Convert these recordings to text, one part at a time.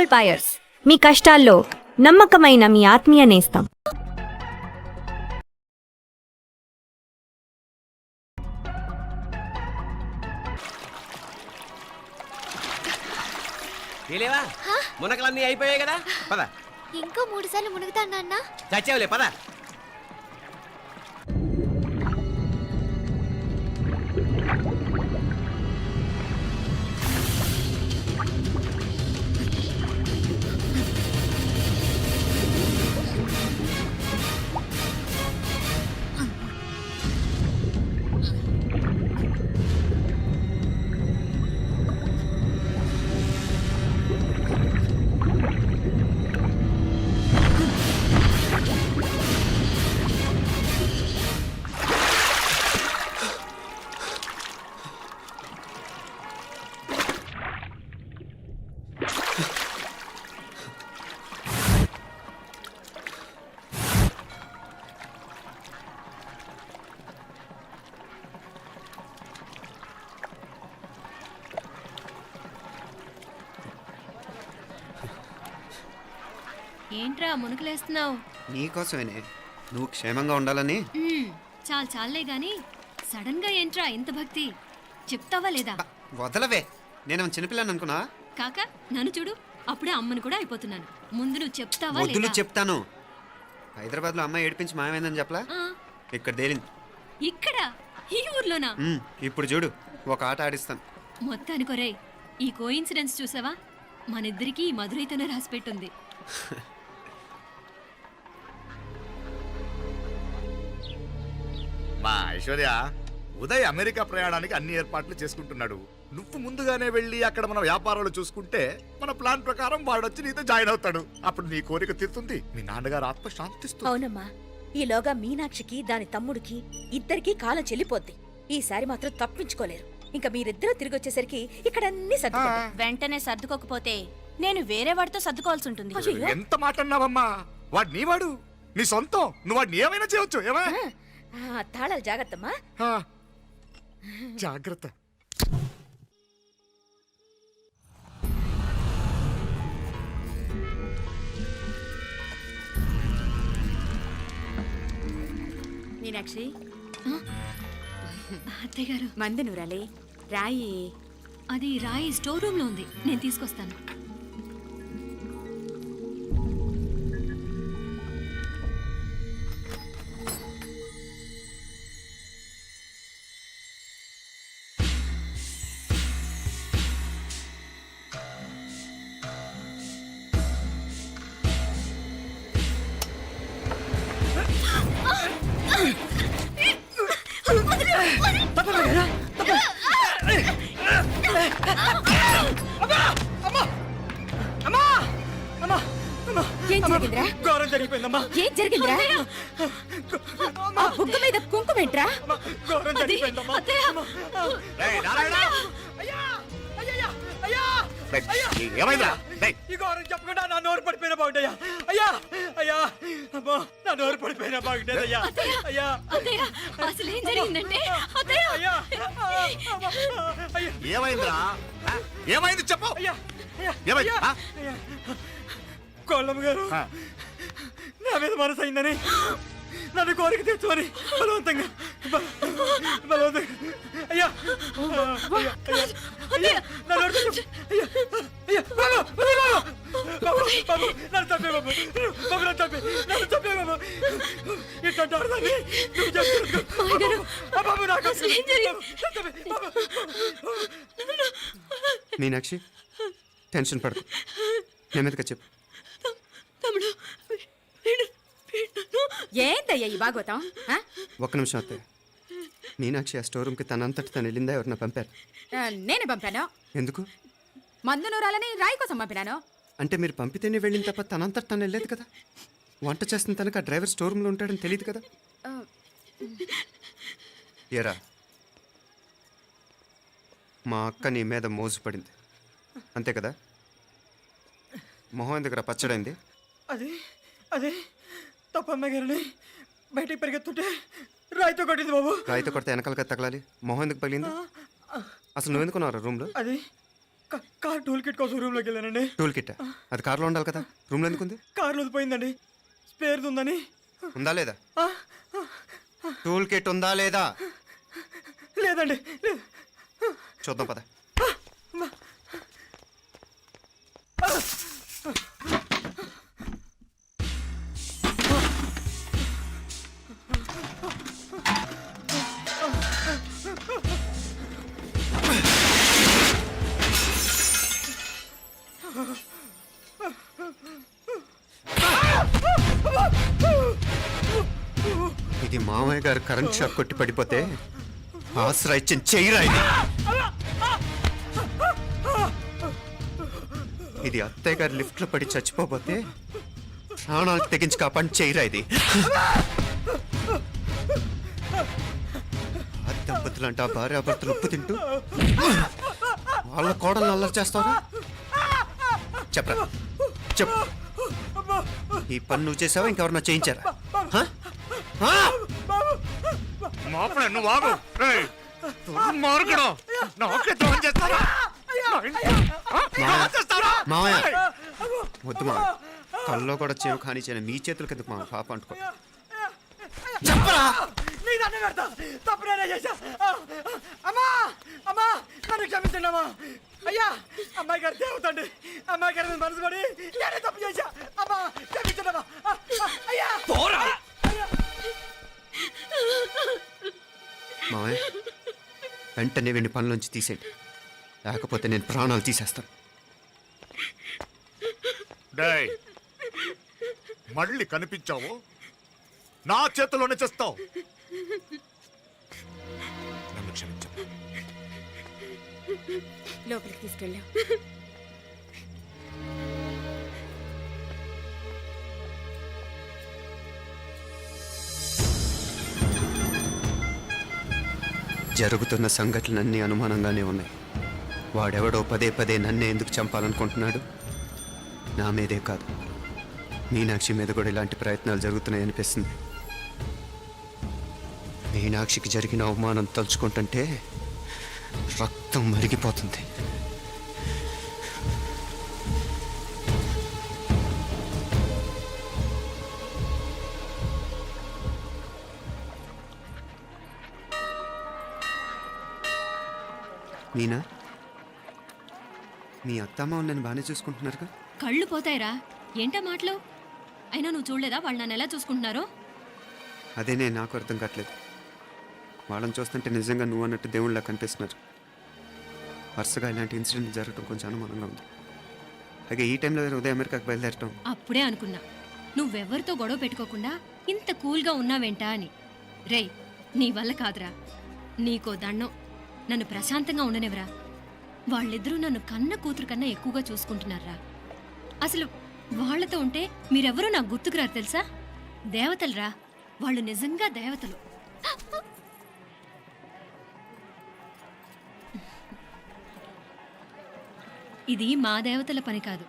Gold buyers, మీ కష్టాల్లో నమ్మకమైన మీ ఆత్మీయ నేస్తం. మునకలన్నీ అయిపోయాయి కదా, పద. ఇంకో 3 సార్లు మునుగుతాను నాన్న. చచ్చావులే, పద. ఏంట్రా మునుకులేస్తున్నావు? నీకోసమేనే, నువ్వు క్షేమంగా ఉండాలని. చాలే గాని సడన్ గా ఏంట్రా ఇంత భక్తి? చెప్తావా లేదా? వదలవే, నేను చిన్నపిల్లని అనుకున్నా. కాక నన్ను చూడు, అప్పుడే అమ్మను కూడా అయిపోతున్నాను. ముందు నువ్వు చెప్తావా వదులు, లేదా? చెప్తాను. హైదరాబాద్ లో అమ్మాయి ఏడిపించి మాయమైందని చెప్పలా, ఇక్కడ తేలింది. ఇక్కడ ఈ ఊర్లోనా? ఇప్పుడు చూడు, ఒక ఆట ఆడిస్తాను. మొత్తానికొరే, ఈ కోయిన్సిడెన్స్ చూసావా? మనిద్దరికి ఈ మధురైతోనే రాసిపెట్టుంది. మా ఐశ్వర్య, ఉదయ్ అమెరికా ప్రయాణానికి అన్ని ఏర్పాట్లు చేసుకుంటున్నాడు. నువ్వు ముందుగానే వెళ్ళి అక్కడ మన వ్యాపారాలు చూసుకుంటే మన ప్లాన్ ప్రకారం వాడొచ్చి నీతో జాయిన్ అవుతాడు. అప్పుడు నీ కోరిక తీరుతుంది, మీ నాన్నగారు ఆత్మ శాంతిస్తుంది. అవునమ్మా, ఈలోగా మీనాక్షికి దాని తమ్ముడికి ఇద్దరికి కాలం చెల్లిపోద్ది. ఈసారి మాత్రం తప్పించుకోలేరు. ఇంకా మీరిద్దరూ తిరిగి వచ్చేసరికి ఇక్కడ అన్ని సర్దుకుంటాయి. వెంటనే సర్దుకోకపోతే నేను వేరే వాడితో సర్దుకోవాల్సి ఉంటుంది. ఎంత మాట అన్నావమ్మా? వాడు నీ వాడు, నీ సొంతం. నువ్వు వాడిని ఏమైనా చేయొచ్చు. ఏమా తాళాలు జాగ్రత్తమ్మా. జాగ్రత్త. మీనాక్షి, అత్తయ్య గారు, మందు నూరాలి. రాయి అది రాయి స్టోర్ రూమ్ లో ఉంది, నేను తీసుకొస్తాను. ఏం జరిగిందిరా? ఘోరం జరిగిపోయిందమ్మా. ఏం జరిగిందిరా? ఆ బుగ్గ మీద కుంకుమేంట్రా? ఘోరం జరిగిపోయిందమ్మా. ఏమైందా? ఈ ఘోరం చెప్పకుండా నా నోరు పడిపోయిన బాగుంటాయా? అయ్యా, అయ్యా, అమ్మా, నా నోరు పడిపోయిన బాగుంటేదయ్యా. అయ్యా, అత్తయ్య, అసలు ఏం జరిగిందంటే అత్తయ్య, అయ్యా, ఏమైందిరా? ఏమైంది చెప్పు. అయ్యా, ఏమైంది? అయ్యా, కోళ్ళమ్మ గారు నా మీద మనసు అయిందని, నన్ను కోరిక తెచ్చుకొని బలవంతంగా అయ్యా, నా నోరు తెచ్చు. అయ్యా, అయ్యా, బాబు, బాబు, బాబు, నన్ను చంపే బాబు, బాబు, నన్ను చంపే బాబు. ఇట్లాంటి ఆడదాన్ని నువ్వు చెప్తున్నావు బాబు. నాకు మీనాక్షి, టెన్షన్ పడకు, నెమ్మదిగా చెప్పు. ఏందయ్యా ఈ భాగవతం? ఒక్క నిమిషం అత్తయ్య. మీనాక్షి ఆ స్టోర్ రూమ్కి తనంతటి తను వెళ్ళిందా, ఎవరిన పంపారు? నేనే పంపాను. ఎందుకు? మందు నూరాలని రాయి కోసం పంపినాను. అంటే మీరు పంపితేనే వెళ్ళిన తప్ప తనంతటి తను వెళ్ళలేదు కదా. వంట చేస్తున్న తనకు ఆ డ్రైవర్ స్టోర్ రూమ్లో ఉంటాడని తెలియదు కదా. ఏరా, మా అక్క నీ మీద మోజు పడింది అంతే కదా. మొహం ఎందుకురా పచ్చడైంది? అది తప్పమ్మ గారిని బయటికి పరిగెత్తుంటే రాయితో కొట్టింది బాబు. రాయితో కొడితే వెనకాలగా తగలాలి, మొహం ఎందుకు పగిలింది? అసలు నువ్వు ఎందుకున్నావు రూమ్లో? అది కార్ టూల్ కిట్ కోసం రూమ్లోకి వెళ్ళానండి. టూల్ కిట్ అది కార్లో ఉండాలి కదా, రూమ్లో ఎందుకు ఉంది? కార్లో పోయిందండి, స్పేర్ ఉందని. ఉందా లేదా? టూల్ కిట్ ఉందా లేదా లేదండి, లేదు. చూద్దాం పద. ఇది మామయ్య గారు కరెంట్ షాక్ కొట్టి పడిపోతే ఆసరా ఇచ్చిన చెయ్యిరా ఇది. ఇది అత్తయ్య గారు లిఫ్ట్ లో పడి చచ్చిపోతే ప్రాణాలకు తెగించి కాపాడి చెయ్యిరా ఇది. ఆ దంపతులంట భార్యాభర్తలు ఉప్పు తింటూ వాళ్ళ కోడలు అల్లరి చేస్తారా? చెప్పరా చెప్పు. ఈ పని నువ్వు చేసావా, ఇంకెవరన్నా చేయించారా? హ? హ? మాపడే నువ్వు ఆగు. రేయ్, దుర్మార్గుడు. నాకే ద్రోహం చేస్తారా? మావయ్య వద్దు మావయ్య, కల్లో కూడా చేవు కానీ చేయను మీ చేతుల కిందకు మా పాప అంటుకో. చెప్పరా? నీ దండం పెడతా, తప్పు నేనే చేశా. అమ్మా అమ్మా, నన్ను క్షమించండి అమ్మా. అయ్యా, అమ్మాయి గారు దేవతండి, అమ్మాయి గారి మీద మనసు పడి నేనే తప్పు చేశా. అమ్మా క్షమించండి అమ్మా. అయ్యా మావయ్య వెంటనే వెండి పనులోంచి తీసేయండి, లేకపోతే నేను ప్రాణాలు తీసేస్తాను. డేయ్, మళ్ళీ కనిపించావు నా చేతిలోనే చేస్తావు. నన్ను క్షమించు. లోపలికి తీసుకెళ్ళాం. జరుగుతున్న సంఘటనలన్నీ అనుమానంగానే ఉన్నాయి. వాడెవడో పదే పదే నన్నే ఎందుకు చంపాలనుకుంటున్నాడు? నా మీదే కాదు, మీనాక్షి మీద కూడా ఇలాంటి ప్రయత్నాలు జరుగుతున్నాయి అనిపిస్తుంది. మీనాక్షికి జరిగిన అవమానం తలుచుకుంటుంటే రక్తం మరిగిపోతుంది. మీనా, మీ అత్తమ్మ నన్ను బాగానే చూసుకుంటున్నారుగా? కళ్ళు పోతాయిరా, ఏంటా మాటలు? అయినా నువ్వు చూడలేదా వాళ్ళు నన్ను ఎలా చూసుకుంటున్నారో? అదేనే నాకు అర్థం కావట్లేదు. వాళ్ళని చూస్తుంటే నిజంగా నువ్వు అన్నట్టు దేవుళ్ళ కనిపిస్తున్నారు. వరుసగా ఇలాంటి ఇన్సిడెంట్ జరగడం కొంచెం అనుమానంగా ఉంది. అలాగే ఈ టైంలో ఉదయం అమెరికాకు బయలుదేరటం. అప్పుడే అనుకున్నా నువ్వెవరితో గొడవ పెట్టుకోకుండా ఇంత కూల్గా ఉన్నావేంటా అని. రేయ్, నీ వల్ల కాదురా, నీకో దండం, నన్ను ప్రశాంతంగా ఉండనివ్వరా. వాళ్ళిద్దరూ నన్ను కన్న కూతురు కన్నా ఎక్కువగా చూసుకుంటున్నారా. అసలు వాళ్లతో ఉంటే మీరెవరూ నాకు గుర్తుకురారు తెలుసా? దేవతలురా, వాళ్ళు నిజంగా దేవతలు. ఇది మా దేవతల పని కాదు,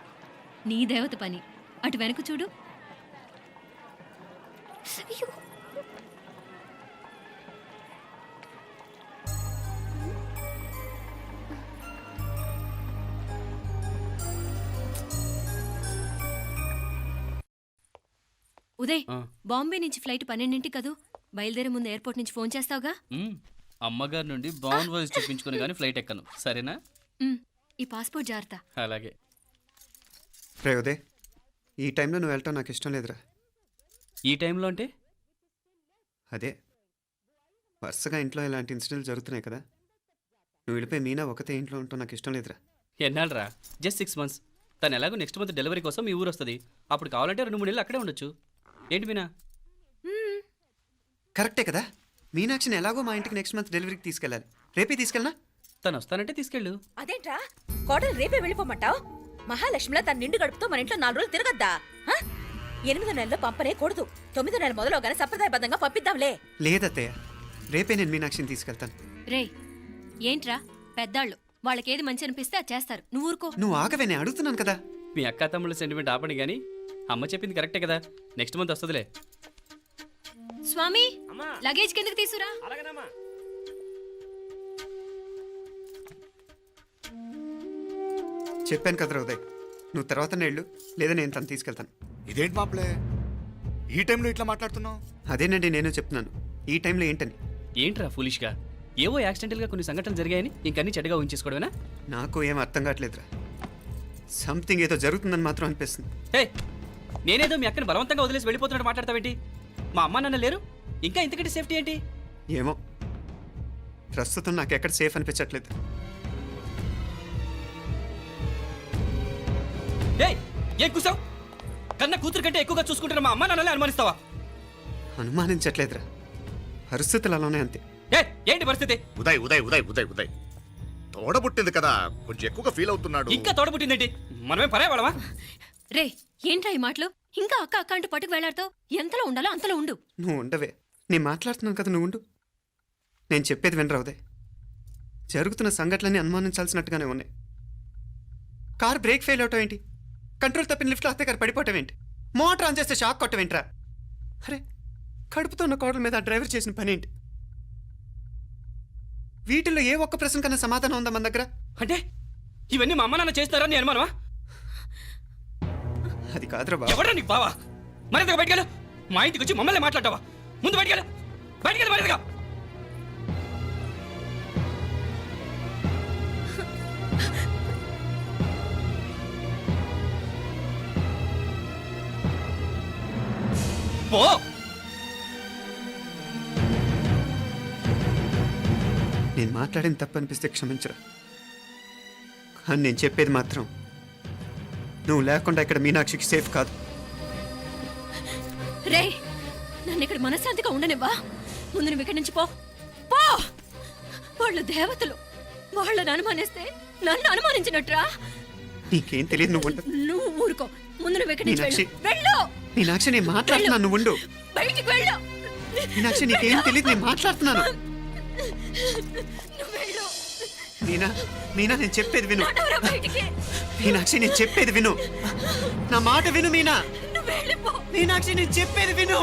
నీ దేవత పని. అటు వెనక చూడు. ఉదయ్, బాంబే నుంచి ఫ్లైట్ 12ంటికి కదూ. బయలుదేరే ముందు ఎయిర్పోర్ట్ నుంచి ఫోన్ చేస్తావుగా? అమ్మగారి నుండి బాండ్ వాయిస్ చూపించుకుని కానీ ఫ్లైట్ ఎక్కను, సరేనా? ఈ పాస్పోర్ట్ జాగ్రత్త. అలాగే. రే ఉదయ్, ఈ టైంలో నువ్వు వెళ్ళటం నాకు ఇష్టం లేదురా. ఈ టైంలో అంటే? అదే వరుసగా ఇంట్లో ఇలాంటి ఇన్సిడెంట్లు జరుగుతున్నాయి కదా, నువ్వు వెళ్ళిపోయి మీనా ఒకతే ఇంట్లో ఉంటావు నాకు ఇష్టం లేదురా. ఎన్నాళ్ళరా? Just 6 months. తను ఎలాగో నెక్స్ట్ మంత్ డెలివరీ కోసం మీ ఊరు వస్తుంది. అప్పుడు కావాలంటే 2-3 నెలలు అక్కడే ఉండొచ్చు. ఏంటి మీనా? కరెక్టే కదా, మీనాక్షిని ఎలాగో మా ఇంటికి నెక్స్ట్ మంత్ డెలివరీకి తీసుకెళ్ళాలి. రేపే తీసుకెళ్ళనా? తను వస్తానంటే తీసుకెళ్ళు. అదేంట్రా, కోడలు రేపే వెళ్ళిపోమంటావు? మహాలక్ష్మిలా తన నిండు గడుపుతో మన ఇంట్లో 4 రోజులు తిరగద్దా? 8వ నెలలో పంపనే కూడదు. 9వ నెల మొదలుగానే సంప్రదాయబద్ధంగా పంపిద్దాంలే. లేదత్తయ్య, రేపే నేను మీనాక్షిని తీసుకెళ్తాను. రేయ్, ఏంట్రా పెద్దాళ్ళు, వాళ్ళకేది మంచి అనిపిస్తే అది చేస్తారు. నువ్వు ఊరుకో. నువ్వు ఆగవే, నేను అడుగుతున్నాను కదా. మీ అక్క తమ్ముళ్ళ సెంటిమెంట్ ఆపండి కానీ అమ్మ చెప్పింది కరెక్టే కదా, నెక్స్ట్ మంత్ వస్తుందిలే. స్వామి, లగేజ్ కిందకి తీసురా. చెప్పాను కదరా ఉదయ్, నువ్వు తర్వాత నేళ్ళు లేదా నేను తను తీసుకెళ్తాను. ఇదేంటి మాప్లే ఈ టైంలో ఇట్లా మాట్లాడుతున్నావు? అదేనండి నేను చెప్తున్నాను, ఈ టైంలో ఏంటని. ఏంట్రా ఫులిష్గా ఏవో యాక్సిడెంటల్గా కొన్ని సంఘటనలు జరిగాయని ఇంకన్నీ చెడ్డగా ఉంచేసుకోవడమేనా? నాకు ఏం అర్థం కావట్లేదురా. సంథింగ్ ఏదో జరుగుతుందని మాత్రం అనిపిస్తుంది. హే, నేనేదో మీ అక్కని బలవంతంగా వదిలేసి వెళ్ళిపోతున్నట్టు మాట్లాడతావేంటి? మా అమ్మ నాన్న లేరు, ఇంకా ఇంతకంటే సేఫ్టీ ఏంటి? ఏమో, ప్రస్తుతం నాకు ఎక్కడ సేఫ్ అనిపించట్లేదు. ఏయ్, ఏం కూసావు? కన్న కూతురు కంటే ఎక్కువగా చూసుకుంటున్న మా అమ్మ నాన్నలే అనుమానిస్తావా? అనుమానించట్లేదురా, పరిస్థితులు అలానే అంతే. ఏ ఏంటి పరిస్థితి? ఉదయ్ ఉదయ్ ఉదయ్ ఉదయ్ ఉదయ్ తోడబుట్టింది కదా, కొంచెం ఎక్కువగా ఫీల్ అవుతున్నాడు. ఇంకా తోడబుట్టిందేంటి? మనమే పరాయవాడమా? రే ఏంట్రా ఈ మాటలు? ఇంకా అక్క అక్క అంటూ పట్టుకు వెళ్లాడుతో ఎంతలో ఉండాలో అంతలో ఉండు. నువ్వు ఉండవే, నేను మాట్లాడుతున్నాను కదా, నువ్వు ఉండు. నేను చెప్పేది వినరా ఉదయ్, జరుగుతున్న సంఘటనలన్నీ అనుమానించాల్సినట్టుగానే ఉన్నాయి. కార్ బ్రేక్ ఫెయిల్ అవటం ఏంటి? కంట్రోల్ తప్పిన లిఫ్ట్లో అత్తే గారు పడిపోవటం ఏంటి? మోటార్ ఆన్ చేస్తే షాక్ కొట్టం ఏంట్రా? అరే, కడుపుతో ఉన్న కోడల మీద ఆ డ్రైవర్ చేసిన పని ఏంటి? వీటిల్లో ఏ ఒక్క ప్రశ్న కన్నా సమాధానం ఉందా మన దగ్గర? అంటే ఇవన్నీ మా అమ్మ నాన్న చేస్తారా నీ అనుమానమా? అది కాదురా బాబు. ఎవరా నీకు బావా? మరింతగా బయటకెళ్ళు. మా ఇంటికి వచ్చి మమ్మల్ని మాట్లాడతావా? ముందు బయటకెళ్ళు, బయటకెళ్ళు మరింతగా. పో. నేను మాట్లాడిన తప్పు అనిపిస్తే క్షమించరా, కానీ నేను చెప్పేది మాత్రం నువ్వు లేకుండా ఇక్కడ మీనాక్షికి సేఫ్ కాదు. రే నన్ను ఇక్కడ మనశ్శాంతిగా ఉండనివ్వా. ముందు నువ్వు ఇక్కడి నుంచి పో పో. వాళ్ళు దేవతలు, వాళ్ళని అనుమానిస్తే నన్ను అనుమానించినట్రా. నీకేం తెలియదు, నువ్వు ఉండు. నువ్వు ఊరుకో. ముందు నువ్వు ఇక్కడి నుంచి మీనాక్షి. వెళ్ళు. మీనాక్షి, నేను మాట్లాడుతున్నాను, నువ్వు ఉండు. బయటికి వెళ్ళు. మీనాక్షి, నీకేం తెలియదు, నేను మాట్లాడుతున్నాను. నువ్వు వెళ్ళు. మీనా, మీనా, నేను చెప్పేది విను. నడవరా బయటికి. మీనాక్షి, నేను చెప్పేది విను, నా మాట విను. మీనా, నువ్వు వెళ్ళిపో. మీనాక్షి, నేను చెప్పేది విను.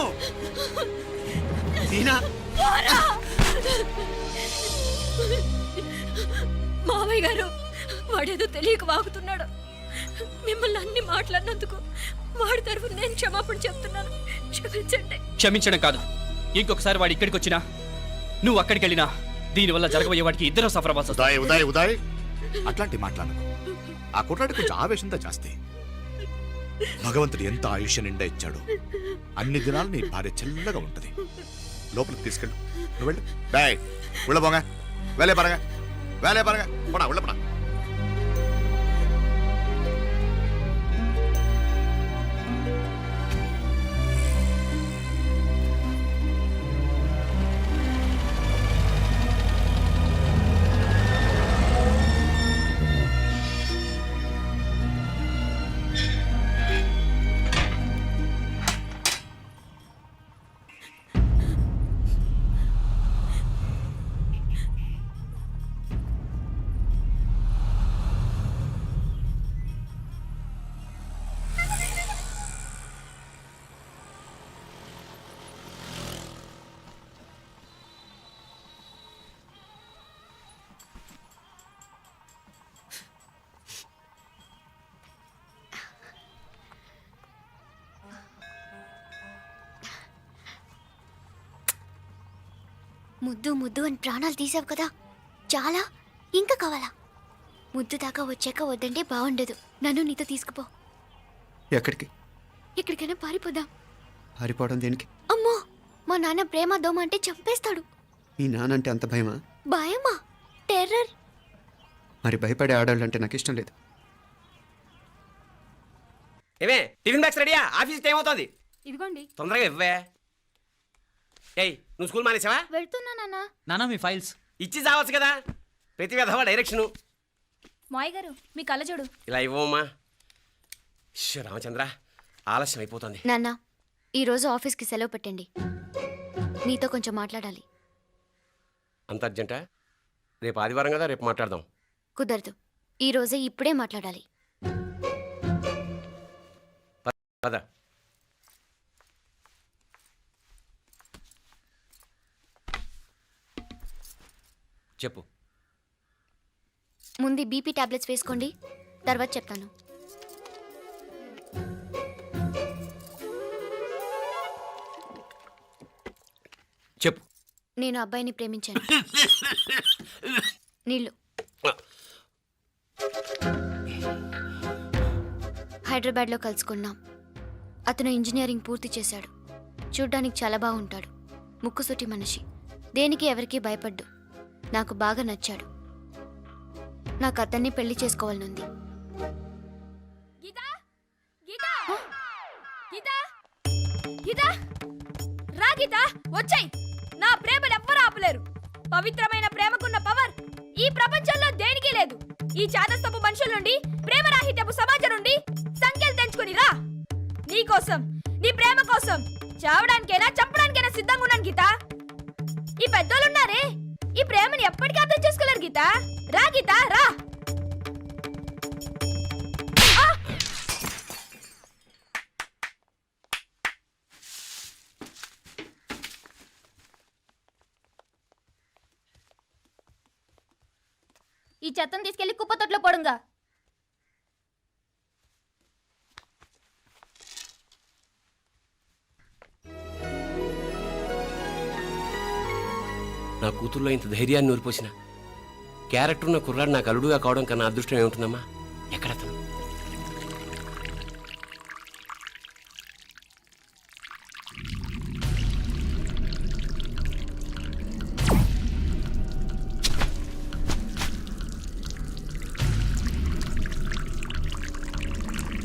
మీనా, పోరా. మావయ్య గారు, వాడేదో తెలియక వాగుతున్నాడు. మిమ్మల్ని అన్ని మాట్లాడినందుకు వాడి తరఫున నేను క్షమాపణ చెప్తున్నాను. క్షమించండి. క్షమించడం కాదు, ఇంకొకసారి వాడు ఇక్కడికి వచ్చినా నువ్వు అక్కడికి వెళ్ళినా దీనివల్ల జరగబోయే వాడికి ఇద్దరు సఫర్ అవ్వాల్సి వస్తుంది. ఉదయ్ ఉదయ్ ఉదయ్ అట్లాంటి మాట్లాడకు. ఆ కుట్రాడి కొంచెం ఆవేశంతో జాస్తి. భగవంతుడు ఎంత ఆయుష్య నిండా ఇచ్చాడు. అన్ని దినాలు నీ భార్య చల్లగా ఉంటది. లోపలికి తీసుకెళ్ళు, నువ్వు వెళ్ళు. బాయ్ ఉళ్ళ పోగా, వేలే పరగా, వేలే పరగా, పోడా ఉళ్ళ పడా. ముద్దు ముద్దు అని ప్రాణాలు తీసావు కదా, చాలా ఇంకా కావాలా? ముద్దు దాకా వచ్చాక వద్దంటే బాగుండదు. నన్ను నీతో తీసుకుపో. ఎక్కడికి? ఎక్కడికైనా పారిపోదాం. పారిపోవడం దేనికి? అమ్మో, మా నాన్న ప్రేమ దోమ అంటే చంపేస్తాడు. మీ నానంటే అంత భయమా? భయమా? టెర్రర్. మరి భయపడే ఆడాళ్ళు అంటే నాకు ఇష్టం లేదు. ఏమే టిఫిన్ బ్యాగ్స్ రెడీయా? ఆఫీస్ టైం అవుతుంది. ఇదిగోండి. తొందరగా ఇవ్వే. ఏయ్ నువ్వు స్కూల్ మానేసావా? వెళ్తున్నా నాన్న. నానా మీ ఫైల్స్ ఇచ్చి చావచ్చు కదా. ప్రతి విధవా డైరెక్షను. మాయ్ గారు మీ కళ్ళజోడు. ఇలా ఇవ్వమ్మా. రామచంద్ర ఆలస్యం అయిపోతుంది. నాన్న, ఈరోజు ఆఫీస్కి సెలవు పెట్టండి. నీతో కొంచెం మాట్లాడాలి. అంత అర్జెంటా? రేపు ఆదివారం కదా, రేపు మాట్లాడదాం. కుదరదు, ఈరోజే ఇప్పుడే మాట్లాడాలి. పద. చెప్పు. ముందు బీపీ టాబ్లెట్స్ వేసుకోండి, తర్వాత చెప్తాను. చెప్పు. నేను అబ్బాయిని ప్రేమించాను. నీళ్ళు. హైదరాబాద్లో కలుసుకున్నాం. అతను ఇంజనీరింగ్ పూర్తి చేశాడు. చూడ్డానికి చాలా బాగుంటాడు. ముక్కుసూటి మనిషి. దేనికి ఎవరికీ భయపడ్డు. నాకు బాగా నచ్చాడు. నాకు అతన్ని పెళ్లి చేసుకోవాలనుంది. వచ్చాయి. నా ప్రేమను ఎవ్వరూ ఆపలేరు. పవిత్రమైన ప్రేమకున్న పవర్ ఈ ప్రపంచంలో దేనికి లేదు. ఈ చాదస్తపు మనుషుల నుండి, ప్రేమరాహిత్యపు సమాజం నుండి సంఖ్యలు తెంచుకుని రా. నీ కోసం, నీ ప్రేమ కోసం చావడానికైనా చంపడానికైనా సిద్ధంగా ఉన్నాను గీత. ఈ పెద్దోళ్ళున్నారే, ఈ ప్రేమని ఎప్పటికీ అర్థం చేసుకోలేరు గీత. రా గీత, రా. ఈ చెత్తను తీసుకెళ్లి కుప్పతొట్లో పొడుంగా. నా కూతుర్లో ఇంత ధైర్యాన్ని నూరిపోసిన క్యారెక్టర్ ఉన్న కుర్రాడు నాకు అల్లుడుగా కావడం కన్నా అదృష్టం ఏముంటుందమ్మా?